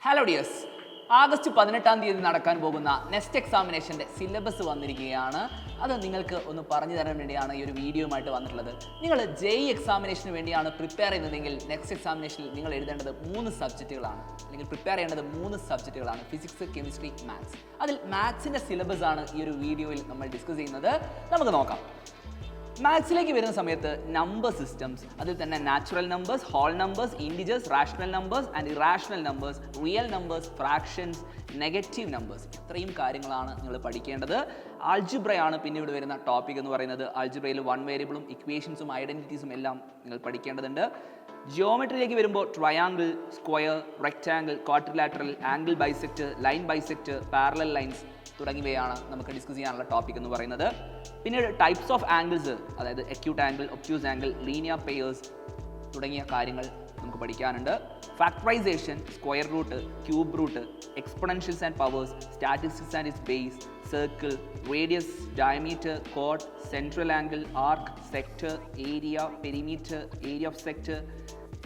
Hello dears, August 18-ാം തീയതി നടക്കാൻ പോകുന്ന നെക്സ്റ്റ് എക്സാമിനേഷൻ്റെ സിലബസ് വന്നിരിക്കുകയാണ്. അത് നിങ്ങൾക്ക് ഒന്ന് പറഞ്ഞു തരാൻ വേണ്ടിയാണ് ഈ ഒരു വീഡിയോയുമായിട്ട് വന്നിട്ടുള്ളത്. നിങ്ങൾ JEE എക്സാമിനേഷന് വേണ്ടിയാണ് പ്രിപ്പയർ ചെയ്യുന്നതെങ്കിൽ നെക്സ്റ്റ് എക്സാമിനേഷനിൽ നിങ്ങൾ എഴുതേണ്ടത് 3 സബ്ജക്റ്റുകളാണ്, അല്ലെങ്കിൽ പ്രിപ്പയർ ചെയ്യേണ്ടത് 3 സബ്ജക്റ്റുകളാണ്: ഫിസിക്സ്, കെമിസ്ട്രി, മാത്സ്. അതിൽ മാത്സിൻ്റെ സിലബസ് ആണ് ഈ ഒരു വീഡിയോയിൽ നമ്മൾ ഡിസ്കസ് ചെയ്യുന്നത്. നമുക്ക് നോക്കാം. മാത്സിലേക്ക് വരുന്ന സമയത്ത് നമ്പർ സിസ്റ്റംസ്, അതിൽ തന്നെ natural numbers, whole numbers, integers, rational numbers and irrational numbers, real numbers, fractions, negative numbers, ഇത്രയും കാര്യങ്ങളാണ് നിങ്ങൾ പഠിക്കേണ്ടത്. ആൾജിബ്രയാണ് പിന്നീട് വരുന്ന ടോപ്പിക് എന്ന് പറയുന്നത്. ആൾജിബ്രയിൽ 1 വേരിയബിളും ഇക്വേഷൻസും ഐഡൻറ്റിറ്റീസും എല്ലാം നിങ്ങൾ പഠിക്കേണ്ടതുണ്ട്. ജിയോമെട്രിയിലേക്ക് വരുമ്പോൾ triangle, square, rectangle, quadrilateral, angle bisect, line bisect, parallel lines തുടങ്ങിയവയാണ് നമുക്ക് ഡിസ്കസ് ചെയ്യാനുള്ള ടോപ്പിക് എന്ന് പറയുന്നത്. പിന്നീട് ടൈപ്സ് ഓഫ് ആംഗിൾസ്, അതായത് acute angle, obtuse angle, linear pairs തുടങ്ങിയ കാര്യങ്ങൾ നമുക്ക് പഠിക്കാനുണ്ട്. Factorisation, square root, cube root, exponentials and powers, statistics and its base, circle, radius, diameter, കോഡ്, central angle, arc, sector, area, perimeter, area of sector,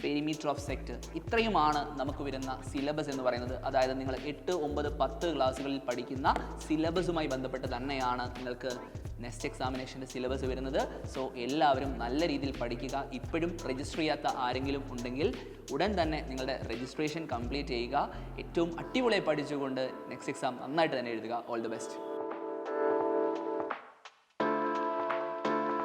perimeter of sector, ഇത്രയുമാണ് നമുക്ക് വരുന്ന syllabus എന്ന് പറയുന്നത്. അതായത് നിങ്ങൾ 8, 9, 10 ക്ലാസ്സുകളിൽ പഠിക്കുന്ന സിലബസുമായി ബന്ധപ്പെട്ട് തന്നെയാണ് നിങ്ങൾക്ക് നെക്സ്റ്റ് എക്സാമിനേഷൻ്റെ സിലബസ് വരുന്നത്. സോ എല്ലാവരും നല്ല രീതിയിൽ പഠിക്കുക. ഇപ്പോഴും രജിസ്റ്റർ ചെയ്യാത്ത ആരെങ്കിലും ഉണ്ടെങ്കിൽ ഉടൻ തന്നെ നിങ്ങളുടെ രജിസ്ട്രേഷൻ കംപ്ലീറ്റ് ചെയ്യുക. ഏറ്റവും അടിപൊളിയായി പഠിച്ചുകൊണ്ട് നെക്സ്റ്റ് എക്സാം നന്നായിട്ട് തന്നെ എഴുതുക. All the best.